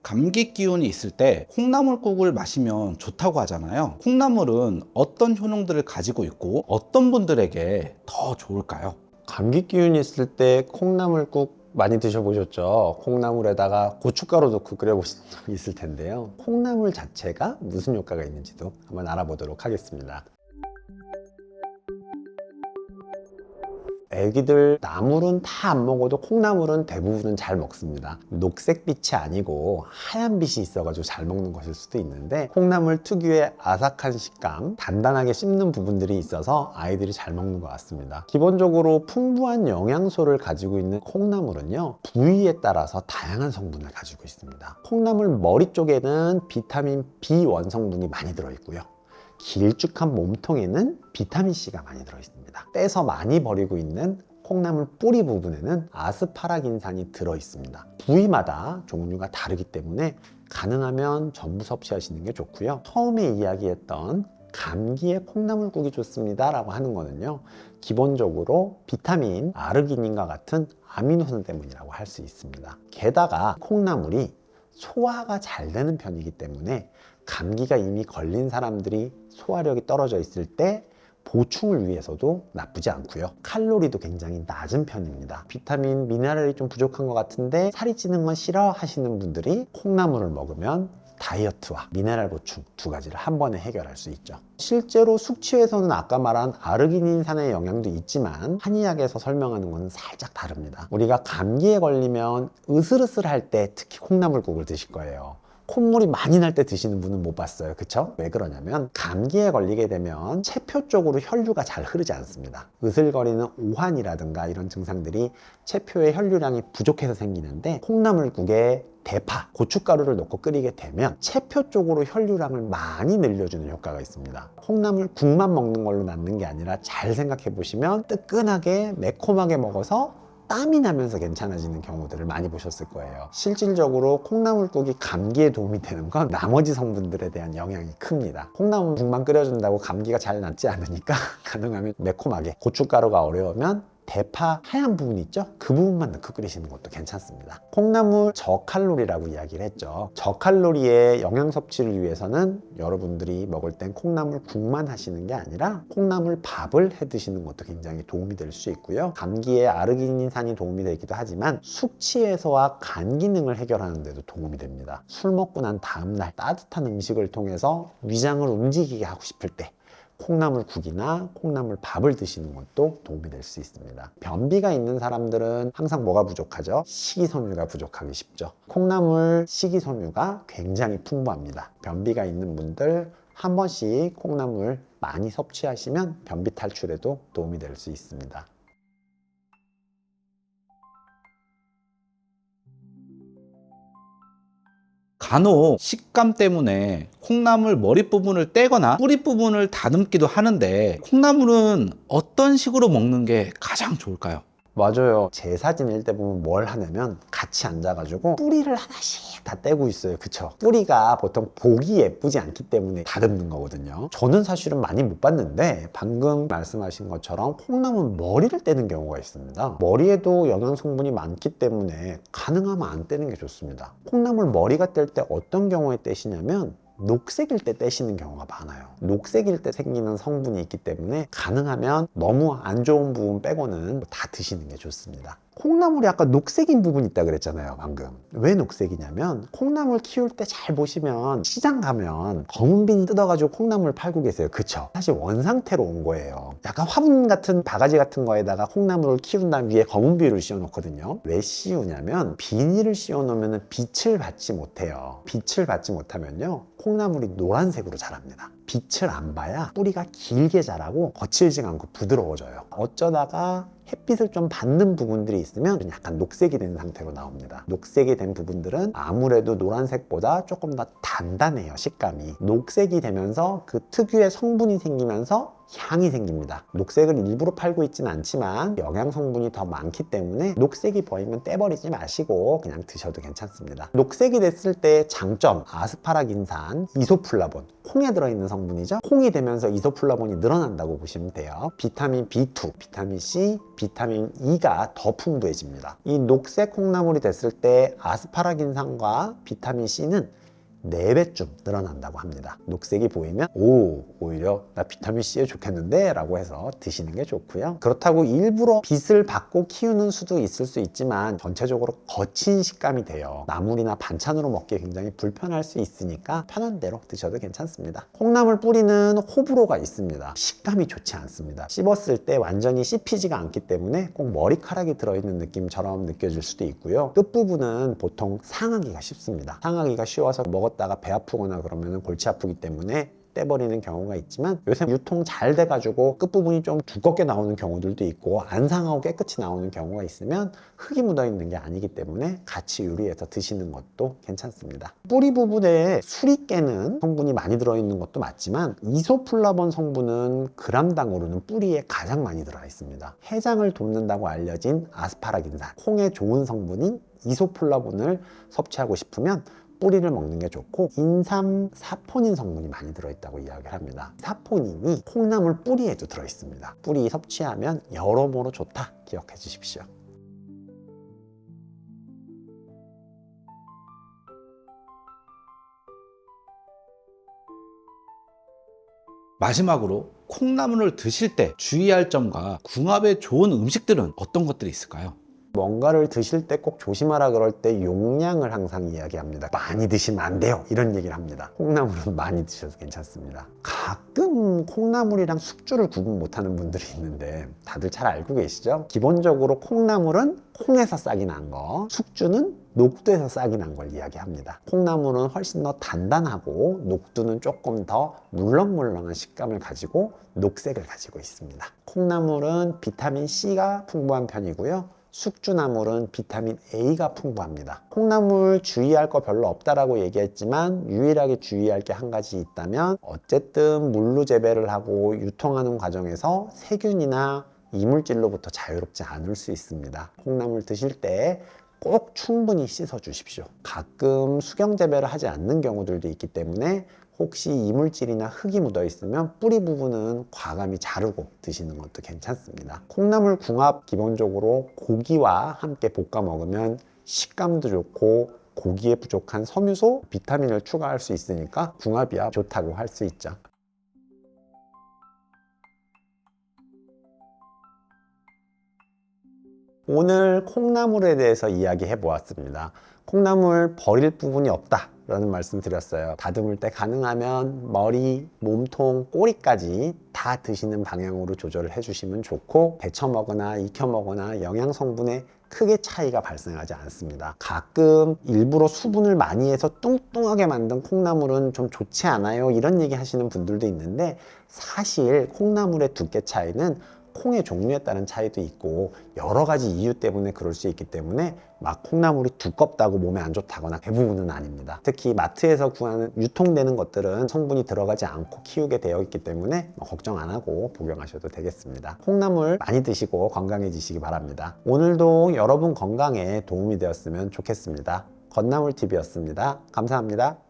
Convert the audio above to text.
감기 기운이 있을 때 콩나물국을 마시면 좋다고 하잖아요. 콩나물은 어떤 효능들을 가지고 있고 어떤 분들에게 더 좋을까요? 감기 기운이 있을 때 콩나물국 많이 드셔보셨죠? 콩나물에다가 고춧가루 넣고 끓여보신 적 있을 텐데요. 콩나물 자체가 무슨 효과가 있는지도 한번 알아보도록 하겠습니다. 애기들 나물은 다 안 먹어도 콩나물은 대부분은 잘 먹습니다. 녹색빛이 아니고 하얀 빛이 있어가지고 잘 먹는 것일 수도 있는데, 콩나물 특유의 아삭한 식감, 단단하게 씹는 부분들이 있어서 아이들이 잘 먹는 것 같습니다. 기본적으로 풍부한 영양소를 가지고 있는 콩나물은요, 부위에 따라서 다양한 성분을 가지고 있습니다. 콩나물 머리 쪽에는 비타민 B1 성분이 많이 들어있고요, 길쭉한 몸통에는 비타민C가 많이 들어있습니다. 떼서 많이 버리고 있는 콩나물 뿌리 부분에는 아스파라긴산이 들어있습니다. 부위마다 종류가 다르기 때문에 가능하면 전부 섭취하시는 게 좋고요. 처음에 이야기했던 감기에 콩나물국이 좋습니다 라고 하는 거는요, 기본적으로 비타민 아르기닌과 같은 아미노산 때문이라고 할 수 있습니다. 게다가 콩나물이 소화가 잘 되는 편이기 때문에 감기가 이미 걸린 사람들이 소화력이 떨어져 있을 때 보충을 위해서도 나쁘지 않고요. 칼로리도 굉장히 낮은 편입니다. 비타민, 미네랄이 좀 부족한 것 같은데 살이 찌는 건 싫어 하시는 분들이 콩나물을 먹으면 다이어트와 미네랄 보충 두 가지를 한 번에 해결할 수 있죠. 실제로 숙취에서는 아까 말한 아르기닌산의 영향도 있지만 한의학에서 설명하는 것은 살짝 다릅니다. 우리가 감기에 걸리면 으슬으슬할 때 특히 콩나물국을 드실 거예요. 콧물이 많이 날 때 드시는 분은 못 봤어요. 그쵸? 왜 그러냐면 감기에 걸리게 되면 체표 쪽으로 혈류가 잘 흐르지 않습니다. 으슬거리는 오한이라든가 이런 증상들이 체표의 혈류량이 부족해서 생기는데, 콩나물국에 대파, 고춧가루를 넣고 끓이게 되면 체표 쪽으로 혈류량을 많이 늘려주는 효과가 있습니다. 콩나물 국만 먹는 걸로 낫는 게 아니라 잘 생각해 보시면 뜨끈하게 매콤하게 먹어서 땀이 나면서 괜찮아지는 경우들을 많이 보셨을 거예요. 실질적으로 콩나물국이 감기에 도움이 되는 건 나머지 성분들에 대한 영향이 큽니다. 콩나물국만 끓여준다고 감기가 잘 낫지 않으니까 가능하면 매콤하게, 고춧가루가 어려우면 대파 하얀 부분 있죠? 그 부분만 넣고 끓이시는 것도 괜찮습니다. 콩나물 저칼로리라고 이야기를 했죠. 저칼로리의 영양 섭취를 위해서는 여러분들이 먹을 땐 콩나물 국만 하시는 게 아니라 콩나물 밥을 해 드시는 것도 굉장히 도움이 될 수 있고요. 감기에 아르기닌산이 도움이 되기도 하지만 숙취 해소와 간 기능을 해결하는 데도 도움이 됩니다. 술 먹고 난 다음날 따뜻한 음식을 통해서 위장을 움직이게 하고 싶을 때 콩나물국이나 콩나물 밥을 드시는 것도 도움이 될 수 있습니다. 변비가 있는 사람들은 항상 뭐가 부족하죠? 식이섬유가 부족하기 쉽죠. 콩나물 식이섬유가 굉장히 풍부합니다. 변비가 있는 분들 한 번씩 콩나물 많이 섭취하시면 변비 탈출에도 도움이 될 수 있습니다. 간혹 식감 때문에 콩나물 머리 부분을 떼거나 뿌리 부분을 다듬기도 하는데, 콩나물은 어떤 식으로 먹는 게 가장 좋을까요? 맞아요. 제사 지낼 때 보면 뭘 하냐면 같이 앉아가지고 뿌리를 하나씩 다 떼고 있어요. 그쵸? 뿌리가 보통 보기 예쁘지 않기 때문에 다듬는 거거든요. 저는 사실은 많이 못 봤는데 방금 말씀하신 것처럼 콩나물 머리를 떼는 경우가 있습니다. 머리에도 영양 성분이 많기 때문에 가능하면 안 떼는 게 좋습니다. 콩나물 머리가 뗄 때 어떤 경우에 떼시냐면 녹색일 때 떼시는 경우가 많아요. 녹색일 때 생기는 성분이 있기 때문에 가능하면 너무 안 좋은 부분 빼고는 다 드시는 게 좋습니다. 콩나물이 아까 녹색인 부분이 있다 그랬잖아요, 방금. 왜 녹색이냐면 콩나물 키울 때 잘 보시면 시장 가면 검은 비닐 뜯어가지고 콩나물 팔고 계세요. 그쵸? 사실 원상태로 온 거예요. 약간 화분 같은 바가지 같은 거에다가 콩나물을 키운 다음 위에 검은 비닐을 씌워 놓거든요. 왜 씌우냐면 비닐을 씌워 놓으면 빛을 받지 못해요. 빛을 받지 못하면요, 콩나물이 노란색으로 자랍니다. 빛을 안 봐야 뿌리가 길게 자라고 거칠지 않고 부드러워져요. 어쩌다가 햇빛을 좀 받는 부분들이 있으면 약간 녹색이 된 상태로 나옵니다. 녹색이 된 부분들은 아무래도 노란색보다 조금 더 단단해요, 식감이. 녹색이 되면서 그 특유의 성분이 생기면서 향이 생깁니다. 녹색을 일부러 팔고 있지는 않지만 영양 성분이 더 많기 때문에 녹색이 보이면 떼버리지 마시고 그냥 드셔도 괜찮습니다. 녹색이 됐을 때 장점, 아스파라긴산, 이소플라본, 콩에 들어있는 성분이죠. 콩이 되면서 이소플라본이 늘어난다고 보시면 돼요. 비타민 B2, 비타민 C, 비타민 E가 더 풍부해집니다. 이 녹색 콩나물이 됐을 때 아스파라긴산과 비타민 C는 4배쯤 늘어난다고 합니다. 녹색이 보이면 오히려 나 비타민C에 좋겠는데 라고 해서 드시는 게 좋고요. 그렇다고 일부러 빛을 받고 키우는 수도 있을 수 있지만 전체적으로 거친 식감이 돼요. 나물이나 반찬으로 먹기 굉장히 불편할 수 있으니까 편한 대로 드셔도 괜찮습니다. 콩나물 뿌리는 호불호가 있습니다. 식감이 좋지 않습니다. 씹었을 때 완전히 씹히지가 않기 때문에 꼭 머리카락이 들어있는 느낌처럼 느껴질 수도 있고요. 끝부분은 보통 상하기가 쉽습니다. 상하기가 쉬워서 먹었다가 배 아프거나 그러면 골치 아프기 때문에 떼버리는 경우가 있지만 요새 유통 잘 돼가지고 끝부분이 좀 두껍게 나오는 경우들도 있고 안 상하고 깨끗이 나오는 경우가 있으면 흙이 묻어있는 게 아니기 때문에 같이 요리해서 드시는 것도 괜찮습니다. 뿌리 부분에 술이 깨는 성분이 많이 들어있는 것도 맞지만 이소플라본 성분은 그람당으로는 뿌리에 가장 많이 들어가 있습니다. 해장을 돕는다고 알려진 아스파라긴산, 콩에 좋은 성분인 이소플라본을 섭취하고 싶으면 뿌리를 먹는 게 좋고 인삼 사포닌 성분이 많이 들어있다고 이야기를 합니다. 사포닌이 콩나물 뿌리에도 들어있습니다. 뿌리 섭취하면 여러모로 좋다 기억해 주십시오. 마지막으로 콩나물을 드실 때 주의할 점과 궁합에 좋은 음식들은 어떤 것들이 있을까요? 뭔가를 드실 때 꼭 조심하라 그럴 때 용량을 항상 이야기합니다. 많이 드시면 안 돼요 이런 얘기를 합니다. 콩나물은 많이 드셔도 괜찮습니다. 가끔 콩나물이랑 숙주를 구분 못하는 분들이 있는데 다들 잘 알고 계시죠? 기본적으로 콩나물은 콩에서 싹이 난 거, 숙주는 녹두에서 싹이 난 걸 이야기합니다. 콩나물은 훨씬 더 단단하고 녹두는 조금 더 물렁물렁한 식감을 가지고 녹색을 가지고 있습니다. 콩나물은 비타민 C가 풍부한 편이고요. 숙주나물은 비타민 A가 풍부합니다. 콩나물 주의할 거 별로 없다라고 얘기했지만 유일하게 주의할 게 한 가지 있다면 어쨌든 물로 재배를 하고 유통하는 과정에서 세균이나 이물질로부터 자유롭지 않을 수 있습니다. 콩나물 드실 때 꼭 충분히 씻어 주십시오. 가끔 수경 재배를 하지 않는 경우들도 있기 때문에 혹시 이물질이나 흙이 묻어 있으면 뿌리 부분은 과감히 자르고 드시는 것도 괜찮습니다. 콩나물 궁합 기본적으로 고기와 함께 볶아 먹으면 식감도 좋고 고기에 부족한 섬유소, 비타민을 추가할 수 있으니까 궁합이야 좋다고 할 수 있죠. 오늘 콩나물에 대해서 이야기해 보았습니다. 콩나물 버릴 부분이 없다 라는 말씀 드렸어요. 다듬을 때 가능하면 머리, 몸통, 꼬리까지 다 드시는 방향으로 조절을 해주시면 좋고 데쳐 먹거나 익혀 먹거나 영양 성분에 크게 차이가 발생하지 않습니다. 가끔 일부러 수분을 많이 해서 뚱뚱하게 만든 콩나물은 좀 좋지 않아요 이런 얘기 하시는 분들도 있는데 사실 콩나물의 두께 차이는 콩의 종류에 따른 차이도 있고 여러 가지 이유 때문에 그럴 수 있기 때문에 막 콩나물이 두껍다고 몸에 안 좋다거나 대부분은 아닙니다. 특히 마트에서 구하는 유통되는 것들은 성분이 들어가지 않고 키우게 되어 있기 때문에 걱정 안 하고 복용하셔도 되겠습니다. 콩나물 많이 드시고 건강해지시기 바랍니다. 오늘도 여러분 건강에 도움이 되었으면 좋겠습니다. 건나물TV였습니다. 감사합니다.